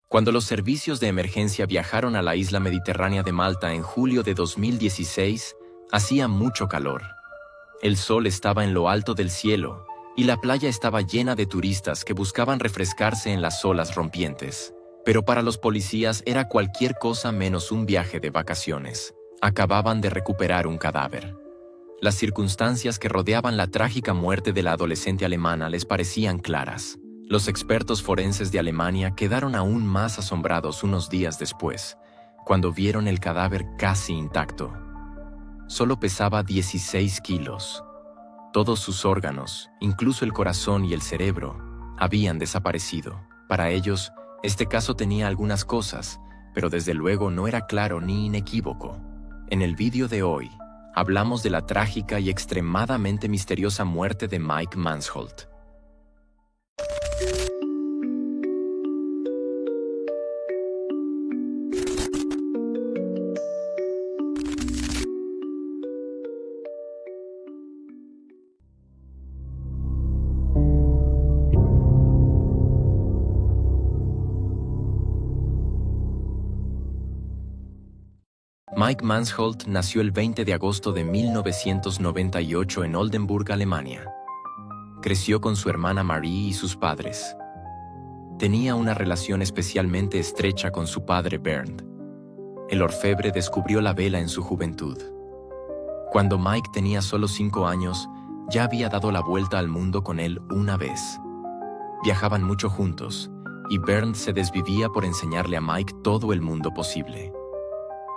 Cuando los servicios de emergencia viajaron a la isla mediterránea de Malta en julio de 2016, hacía mucho calor. El sol estaba en lo alto del cielo y la playa estaba llena de turistas que buscaban refrescarse en las olas rompientes. Pero para los policías era cualquier cosa menos un viaje de vacaciones. Acababan de recuperar un cadáver. Las circunstancias que rodeaban la trágica muerte de la adolescente alemana les parecían claras. Los expertos forenses de Alemania quedaron aún más asombrados unos días después, cuando vieron el cadáver casi intacto. Solo pesaba 16 kilos. Todos sus órganos, incluso el corazón y el cerebro, habían desaparecido. Para ellos, este caso tenía algunas cosas, pero desde luego no era claro ni inequívoco. En el vídeo de hoy, hablamos de la trágica y extremadamente misteriosa muerte de Mike Mansholt. Mike Mansholt nació el 20 de agosto de 1998 en Oldenburg, Alemania. Creció con su hermana Marie y sus padres. Tenía una relación especialmente estrecha con su padre Bernd. El orfebre descubrió la vela en su juventud. Cuando Mike tenía solo 5 años, ya había dado la vuelta al mundo con él una vez. Viajaban mucho juntos, y Bernd se desvivía por enseñarle a Mike todo el mundo posible.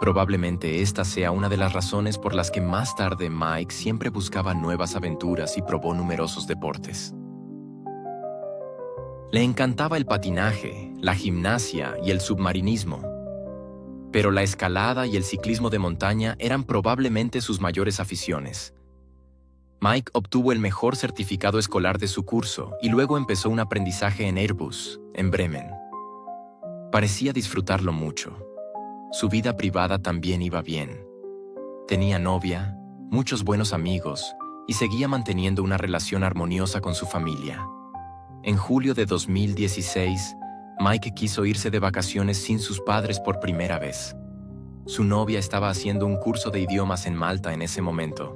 Probablemente esta sea una de las razones por las que más tarde Mike siempre buscaba nuevas aventuras y probó numerosos deportes. Le encantaba el patinaje, la gimnasia y el submarinismo. Pero la escalada y el ciclismo de montaña eran probablemente sus mayores aficiones. Mike obtuvo el mejor certificado escolar de su curso y luego empezó un aprendizaje en Airbus, en Bremen. Parecía disfrutarlo mucho. Su vida privada también iba bien. Tenía novia, muchos buenos amigos y seguía manteniendo una relación armoniosa con su familia. En julio de 2016, Mike quiso irse de vacaciones sin sus padres por primera vez. Su novia estaba haciendo un curso de idiomas en Malta en ese momento.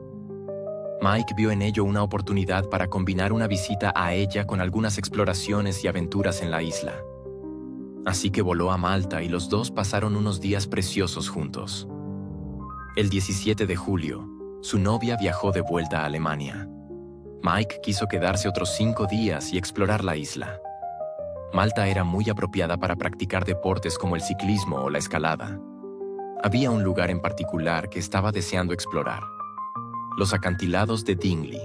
Mike vio en ello una oportunidad para combinar una visita a ella con algunas exploraciones y aventuras en la isla. Así que voló a Malta y los dos pasaron unos días preciosos juntos. El 17 de julio, su novia viajó de vuelta a Alemania. Mike quiso quedarse otros 5 días y explorar la isla. Malta era muy apropiada para practicar deportes como el ciclismo o la escalada. Había un lugar en particular que estaba deseando explorar: los acantilados de Dingley.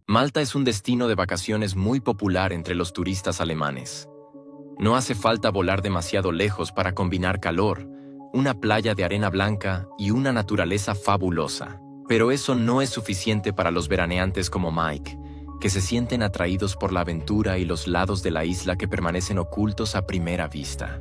Malta es un destino de vacaciones muy popular entre los turistas alemanes. No hace falta volar demasiado lejos para combinar calor, una playa de arena blanca y una naturaleza fabulosa. Pero eso no es suficiente para los veraneantes como Mike, que se sienten atraídos por la aventura y los lados de la isla que permanecen ocultos a primera vista.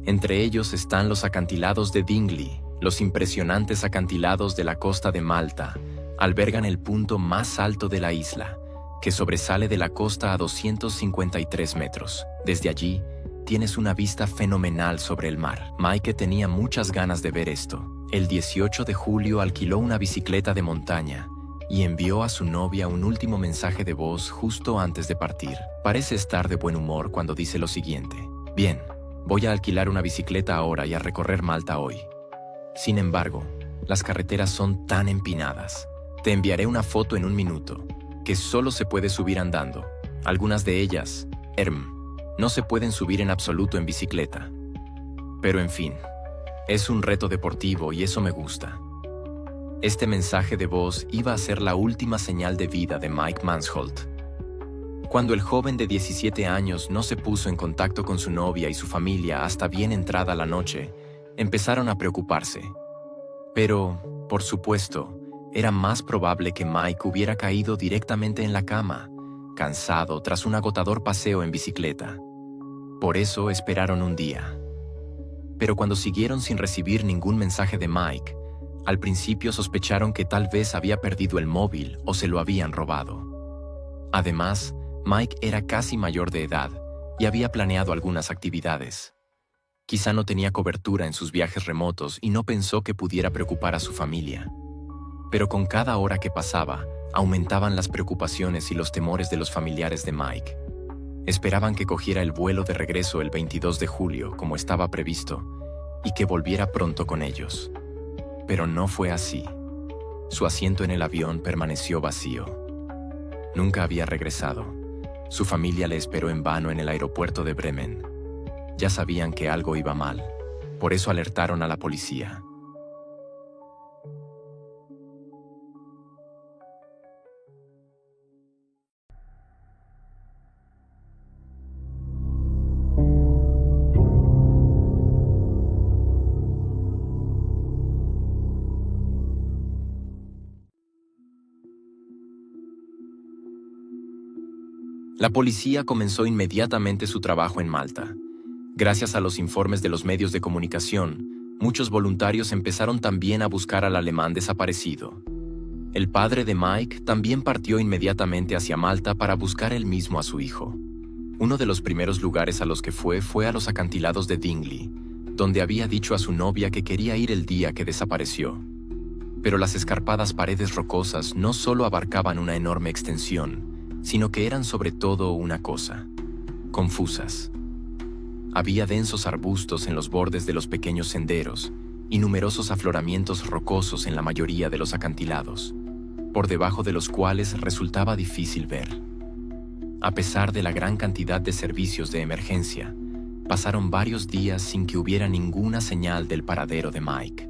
Entre ellos están los acantilados de Dingley. Los impresionantes acantilados de la costa de Malta albergan el punto más alto de la isla, que sobresale de la costa a 253 metros. Desde allí, tienes una vista fenomenal sobre el mar. Mike tenía muchas ganas de ver esto. El 18 de julio alquiló una bicicleta de montaña y envió a su novia un último mensaje de voz justo antes de partir. Parece estar de buen humor cuando dice lo siguiente: «Bien, voy a alquilar una bicicleta ahora y a recorrer Malta hoy. Sin embargo, las carreteras son tan empinadas. Te enviaré una foto en un minuto, que solo se puede subir andando. Algunas de ellas, no se pueden subir en absoluto en bicicleta. Pero en fin, es un reto deportivo y eso me gusta». Este mensaje de voz iba a ser la última señal de vida de Mike Mansholt. Cuando el joven de 17 años no se puso en contacto con su novia y su familia hasta bien entrada la noche, empezaron a preocuparse. Pero, por supuesto, era más probable que Mike hubiera caído directamente en la cama, cansado tras un agotador paseo en bicicleta. Por eso esperaron un día. Pero cuando siguieron sin recibir ningún mensaje de Mike, al principio sospecharon que tal vez había perdido el móvil o se lo habían robado. Además, Mike era casi mayor de edad y había planeado algunas actividades. Quizá no tenía cobertura en sus viajes remotos y no pensó que pudiera preocupar a su familia. Pero con cada hora que pasaba, aumentaban las preocupaciones y los temores de los familiares de Mike. Esperaban que cogiera el vuelo de regreso el 22 de julio, como estaba previsto, y que volviera pronto con ellos. Pero no fue así. Su asiento en el avión permaneció vacío. Nunca había regresado. Su familia le esperó en vano en el aeropuerto de Bremen. Ya sabían que algo iba mal, por eso alertaron a la policía. La policía comenzó inmediatamente su trabajo en Malta. Gracias a los informes de los medios de comunicación, muchos voluntarios empezaron también a buscar al alemán desaparecido. El padre de Mike también partió inmediatamente hacia Malta para buscar él mismo a su hijo. Uno de los primeros lugares a los que fue a los acantilados de Dingley, donde había dicho a su novia que quería ir el día que desapareció. Pero las escarpadas paredes rocosas no solo abarcaban una enorme extensión, sino que eran sobre todo una cosa: confusas. Había densos arbustos en los bordes de los pequeños senderos y numerosos afloramientos rocosos en la mayoría de los acantilados, por debajo de los cuales resultaba difícil ver. A pesar de la gran cantidad de servicios de emergencia, pasaron varios días sin que hubiera ninguna señal del paradero de Mike.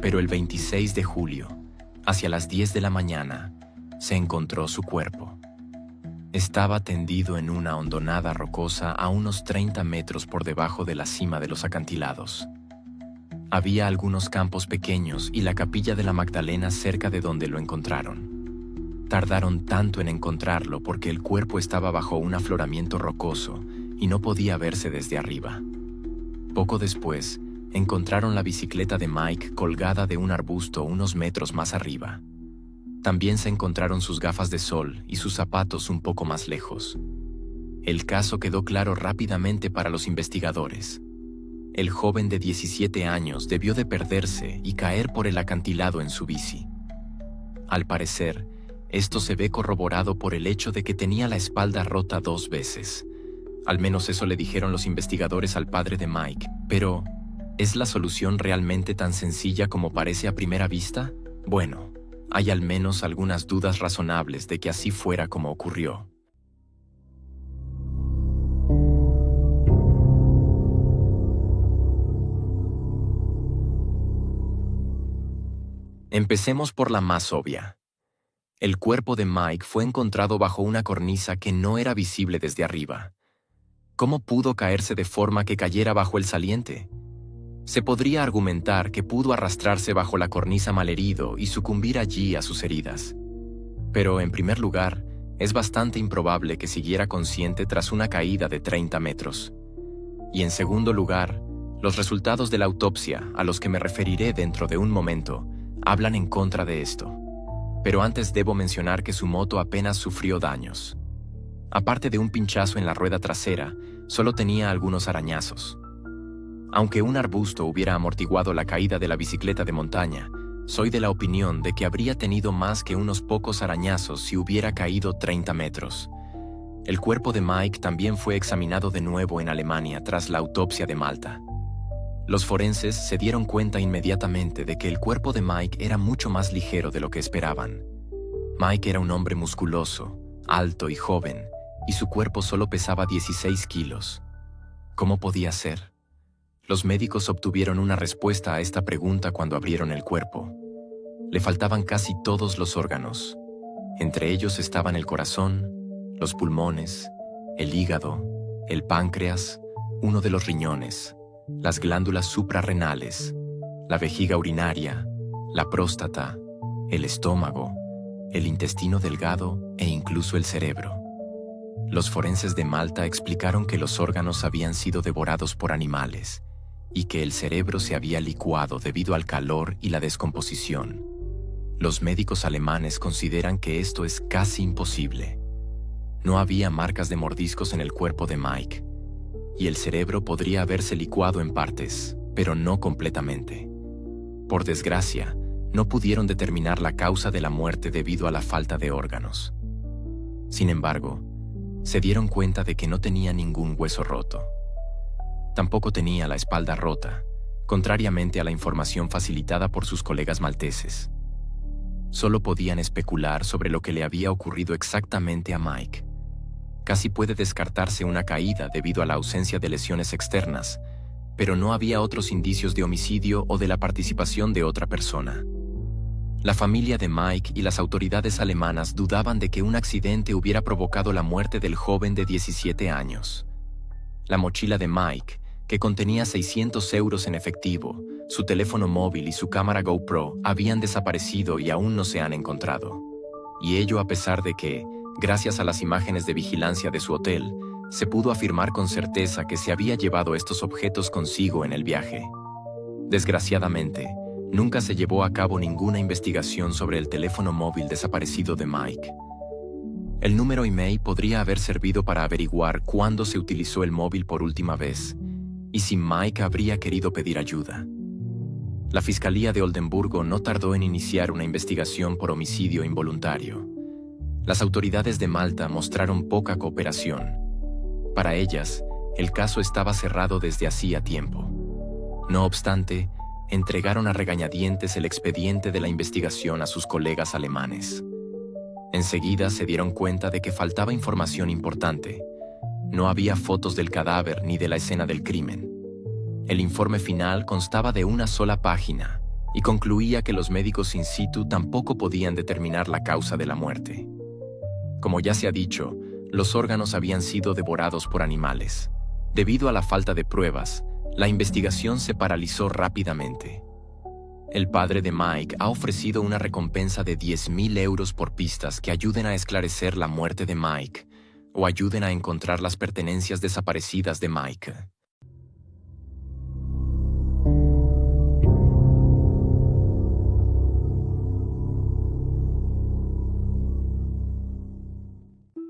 Pero el 26 de julio, hacia las 10 de la mañana, se encontró su cuerpo. Estaba tendido en una hondonada rocosa a unos 30 metros por debajo de la cima de los acantilados. Había algunos campos pequeños y la capilla de la Magdalena cerca de donde lo encontraron. Tardaron tanto en encontrarlo porque el cuerpo estaba bajo un afloramiento rocoso y no podía verse desde arriba. Poco después, encontraron la bicicleta de Mike colgada de un arbusto unos metros más arriba. También se encontraron sus gafas de sol y sus zapatos un poco más lejos. El caso quedó claro rápidamente para los investigadores. El joven de 17 años debió de perderse y caer por el acantilado en su bici. Al parecer, esto se ve corroborado por el hecho de que tenía la espalda rota 2 veces. Al menos eso le dijeron los investigadores al padre de Mike. Pero, ¿es la solución realmente tan sencilla como parece a primera vista? Bueno, hay al menos algunas dudas razonables de que así fuera como ocurrió. Empecemos por la más obvia. El cuerpo de Mike fue encontrado bajo una cornisa que no era visible desde arriba. ¿Cómo pudo caerse de forma que cayera bajo el saliente? Se podría argumentar que pudo arrastrarse bajo la cornisa malherido y sucumbir allí a sus heridas. Pero, en primer lugar, es bastante improbable que siguiera consciente tras una caída de 30 metros. Y en segundo lugar, los resultados de la autopsia, a los que me referiré dentro de un momento, hablan en contra de esto. Pero antes debo mencionar que su moto apenas sufrió daños. Aparte de un pinchazo en la rueda trasera, solo tenía algunos arañazos. Aunque un arbusto hubiera amortiguado la caída de la bicicleta de montaña, soy de la opinión de que habría tenido más que unos pocos arañazos si hubiera caído 30 metros. El cuerpo de Mike también fue examinado de nuevo en Alemania tras la autopsia de Malta. Los forenses se dieron cuenta inmediatamente de que el cuerpo de Mike era mucho más ligero de lo que esperaban. Mike era un hombre musculoso, alto y joven, y su cuerpo solo pesaba 16 kilos. ¿Cómo podía ser? Los médicos obtuvieron una respuesta a esta pregunta cuando abrieron el cuerpo. Le faltaban casi todos los órganos. Entre ellos estaban el corazón, los pulmones, el hígado, el páncreas, uno de los riñones, las glándulas suprarrenales, la vejiga urinaria, la próstata, el estómago, el intestino delgado e incluso el cerebro. Los forenses de Malta explicaron que los órganos habían sido devorados por animales y que el cerebro se había licuado debido al calor y la descomposición. Los médicos alemanes consideran que esto es casi imposible. No había marcas de mordiscos en el cuerpo de Mike, y el cerebro podría haberse licuado en partes, pero no completamente. Por desgracia, no pudieron determinar la causa de la muerte debido a la falta de órganos. Sin embargo, se dieron cuenta de que no tenía ningún hueso roto. Tampoco tenía la espalda rota, contrariamente a la información facilitada por sus colegas malteses. Solo podían especular sobre lo que le había ocurrido exactamente a Mike. Casi puede descartarse una caída debido a la ausencia de lesiones externas, pero no había otros indicios de homicidio o de la participación de otra persona. La familia de Mike y las autoridades alemanas dudaban de que un accidente hubiera provocado la muerte del joven de 17 años. La mochila de Mike, que contenía 600 euros en efectivo, su teléfono móvil y su cámara GoPro habían desaparecido y aún no se han encontrado. Y ello a pesar de que, gracias a las imágenes de vigilancia de su hotel, se pudo afirmar con certeza que se había llevado estos objetos consigo en el viaje. Desgraciadamente, nunca se llevó a cabo ninguna investigación sobre el teléfono móvil desaparecido de Mike. El número email podría haber servido para averiguar cuándo se utilizó el móvil por última vez, y si Mike habría querido pedir ayuda. La Fiscalía de Oldenburgo no tardó en iniciar una investigación por homicidio involuntario. Las autoridades de Malta mostraron poca cooperación. Para ellas, el caso estaba cerrado desde hacía tiempo. No obstante, entregaron a regañadientes el expediente de la investigación a sus colegas alemanes. Enseguida se dieron cuenta de que faltaba información importante. No había fotos del cadáver ni de la escena del crimen. El informe final constaba de una sola página y concluía que los médicos in situ tampoco podían determinar la causa de la muerte. Como ya se ha dicho, los órganos habían sido devorados por animales. Debido a la falta de pruebas, la investigación se paralizó rápidamente. El padre de Mike ha ofrecido una recompensa de 10.000 euros por pistas que ayuden a esclarecer la muerte de Mike o ayuden a encontrar las pertenencias desaparecidas de Mike.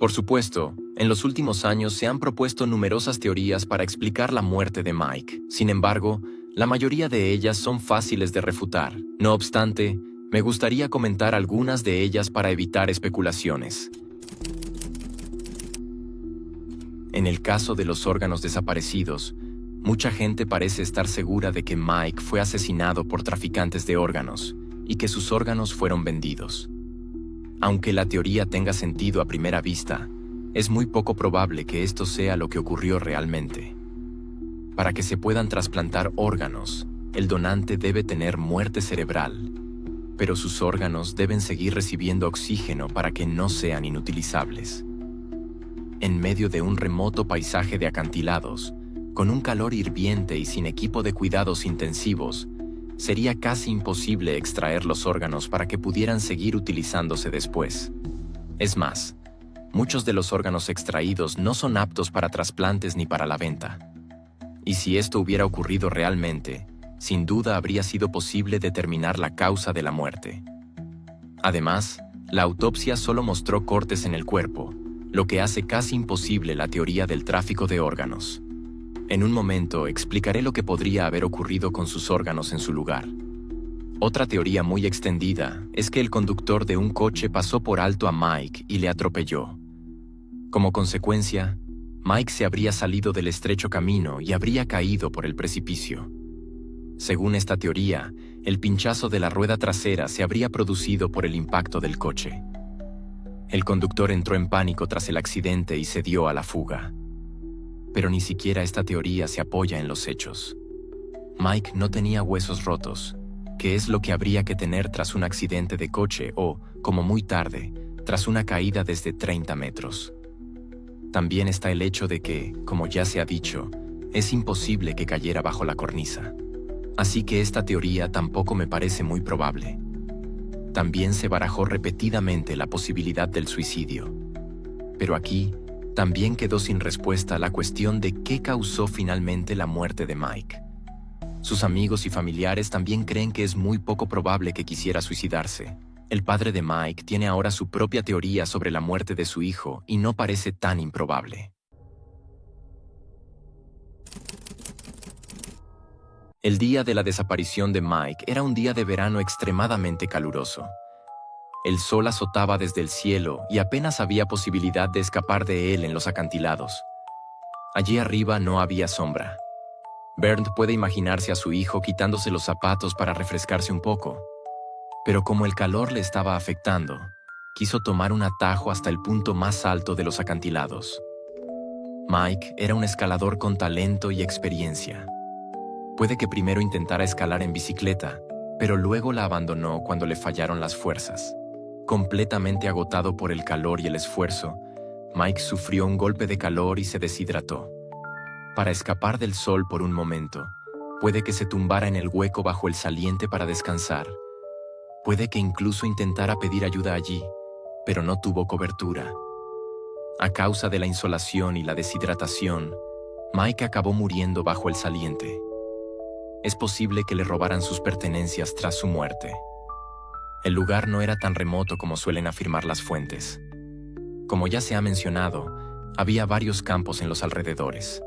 Por supuesto, en los últimos años se han propuesto numerosas teorías para explicar la muerte de Mike. Sin embargo, la mayoría de ellas son fáciles de refutar. No obstante, me gustaría comentar algunas de ellas para evitar especulaciones. En el caso de los órganos desaparecidos, mucha gente parece estar segura de que Mike fue asesinado por traficantes de órganos y que sus órganos fueron vendidos. Aunque la teoría tenga sentido a primera vista, es muy poco probable que esto sea lo que ocurrió realmente. Para que se puedan trasplantar órganos, el donante debe tener muerte cerebral, pero sus órganos deben seguir recibiendo oxígeno para que no sean inutilizables. En medio de un remoto paisaje de acantilados, con un calor hirviente y sin equipo de cuidados intensivos, sería casi imposible extraer los órganos para que pudieran seguir utilizándose después. Es más, muchos de los órganos extraídos no son aptos para trasplantes ni para la venta. Y si esto hubiera ocurrido realmente, sin duda habría sido posible determinar la causa de la muerte. Además, la autopsia solo mostró cortes en el cuerpo, lo que hace casi imposible la teoría del tráfico de órganos. En un momento explicaré lo que podría haber ocurrido con sus órganos en su lugar. Otra teoría muy extendida es que el conductor de un coche pasó por alto a Mike y le atropelló. Como consecuencia, Mike se habría salido del estrecho camino y habría caído por el precipicio. Según esta teoría, el pinchazo de la rueda trasera se habría producido por el impacto del coche. El conductor entró en pánico tras el accidente y se dio a la fuga. Pero ni siquiera esta teoría se apoya en los hechos. Mike no tenía huesos rotos, que es lo que habría que tener tras un accidente de coche o, como muy tarde, tras una caída desde 30 metros. También está el hecho de que, como ya se ha dicho, es imposible que cayera bajo la cornisa. Así que esta teoría tampoco me parece muy probable. También se barajó repetidamente la posibilidad del suicidio. Pero aquí, También quedó sin respuesta la cuestión de qué causó finalmente la muerte de Mike. Sus amigos y familiares también creen que es muy poco probable que quisiera suicidarse. El padre de Mike tiene ahora su propia teoría sobre la muerte de su hijo y no parece tan improbable. El día de la desaparición de Mike era un día de verano extremadamente caluroso. El sol azotaba desde el cielo y apenas había posibilidad de escapar de él en los acantilados. Allí arriba no había sombra. Bernd puede imaginarse a su hijo quitándose los zapatos para refrescarse un poco. Pero como el calor le estaba afectando, quiso tomar un atajo hasta el punto más alto de los acantilados. Mike era un escalador con talento y experiencia. Puede que primero intentara escalar en bicicleta, pero luego la abandonó cuando le fallaron las fuerzas. Completamente agotado por el calor y el esfuerzo, Mike sufrió un golpe de calor y se deshidrató. Para escapar del sol por un momento, puede que se tumbara en el hueco bajo el saliente para descansar. Puede que incluso intentara pedir ayuda allí, pero no tuvo cobertura. A causa de la insolación y la deshidratación, Mike acabó muriendo bajo el saliente. Es posible que le robaran sus pertenencias tras su muerte. El lugar no era tan remoto como suelen afirmar las fuentes. Como ya se ha mencionado, había varios campos en los alrededores.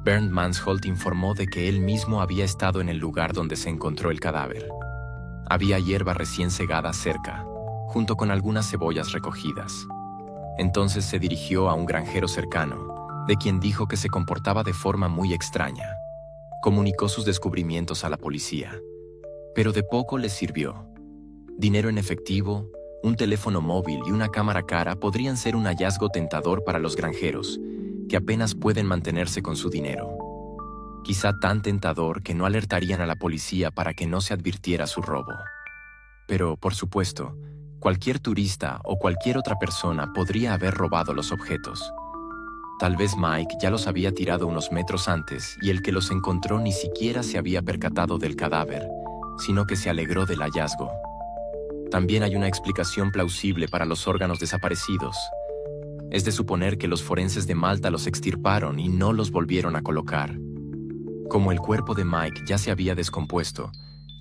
Bernd Mansholt informó de que él mismo había estado en el lugar donde se encontró el cadáver. Había hierba recién segada cerca, junto con algunas cebollas recogidas. Entonces se dirigió a un granjero cercano, de quien dijo que se comportaba de forma muy extraña. Comunicó sus descubrimientos a la policía, pero de poco les sirvió. Dinero en efectivo, un teléfono móvil y una cámara cara podrían ser un hallazgo tentador para los granjeros, que apenas pueden mantenerse con su dinero. Quizá tan tentador que no alertarían a la policía para que no se advirtiera su robo. Pero, por supuesto, cualquier turista o cualquier otra persona podría haber robado los objetos. Tal vez Mike ya los había tirado unos metros antes y el que los encontró ni siquiera se había percatado del cadáver, sino que se alegró del hallazgo. También hay una explicación plausible para los órganos desaparecidos. Es de suponer que los forenses de Malta los extirparon y no los volvieron a colocar. Como el cuerpo de Mike ya se había descompuesto,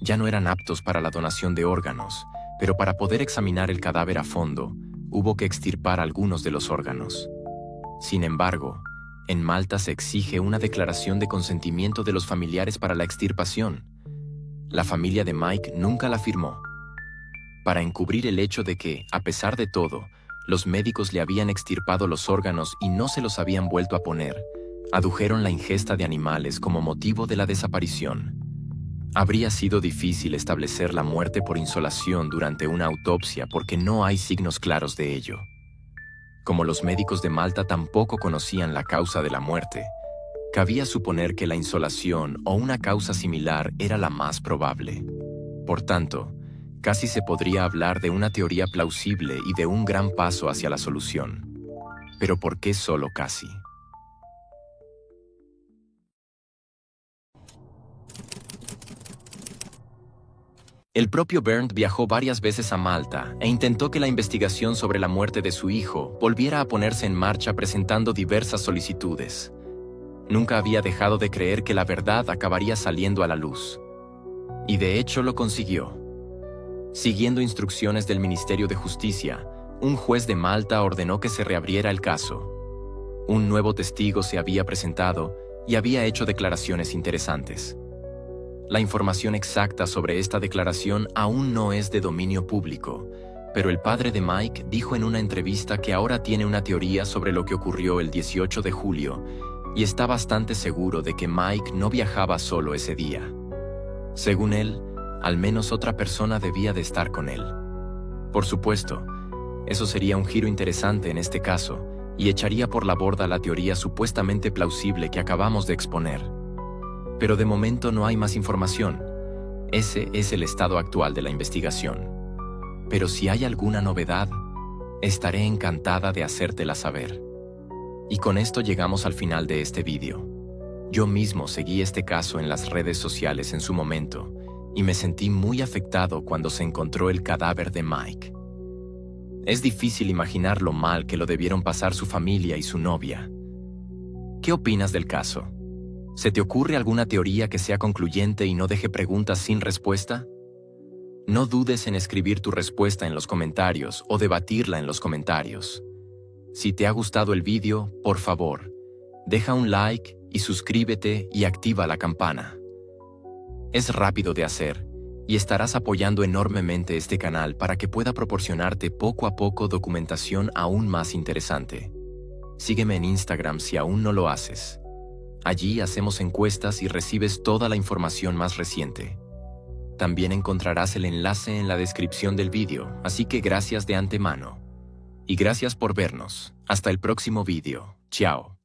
ya no eran aptos para la donación de órganos, pero para poder examinar el cadáver a fondo, hubo que extirpar algunos de los órganos. Sin embargo, en Malta se exige una declaración de consentimiento de los familiares para la extirpación. La familia de Mike nunca la firmó. Para encubrir el hecho de que, a pesar de todo, los médicos le habían extirpado los órganos y no se los habían vuelto a poner, adujeron la ingesta de animales como motivo de la desaparición. Habría sido difícil establecer la muerte por insolación durante una autopsia porque no hay signos claros de ello. Como los médicos de Malta tampoco conocían la causa de la muerte, cabía suponer que la insolación o una causa similar era la más probable. Por tanto, casi se podría hablar de una teoría plausible y de un gran paso hacia la solución. Pero ¿por qué solo casi? El propio Bernd viajó varias veces a Malta e intentó que la investigación sobre la muerte de su hijo volviera a ponerse en marcha presentando diversas solicitudes. Nunca había dejado de creer que la verdad acabaría saliendo a la luz. Y de hecho lo consiguió. Siguiendo instrucciones del Ministerio de Justicia, un juez de Malta ordenó que se reabriera el caso. Un nuevo testigo se había presentado y había hecho declaraciones interesantes. La información exacta sobre esta declaración aún no es de dominio público, pero el padre de Mike dijo en una entrevista que ahora tiene una teoría sobre lo que ocurrió el 18 de julio y está bastante seguro de que Mike no viajaba solo ese día. Según él, al menos otra persona debía de estar con él. Por supuesto, eso sería un giro interesante en este caso y echaría por la borda la teoría supuestamente plausible que acabamos de exponer. Pero de momento no hay más información. Ese es el estado actual de la investigación. Pero si hay alguna novedad, estaré encantada de hacértela saber. Y con esto llegamos al final de este vídeo. Yo mismo seguí este caso en las redes sociales en su momento y me sentí muy afectado cuando se encontró el cadáver de Mike. Es difícil imaginar lo mal que lo debieron pasar su familia y su novia. ¿Qué opinas del caso? ¿Se te ocurre alguna teoría que sea concluyente y no deje preguntas sin respuesta? No dudes en escribir tu respuesta en los comentarios o debatirla en los comentarios. Si te ha gustado el vídeo, por favor, deja un like y suscríbete y activa la campana. Es rápido de hacer y estarás apoyando enormemente este canal para que pueda proporcionarte poco a poco documentación aún más interesante. Sígueme en Instagram si aún no lo haces. Allí hacemos encuestas y recibes toda la información más reciente. También encontrarás el enlace en la descripción del vídeo, así que gracias de antemano. Y gracias por vernos. Hasta el próximo vídeo. Chao.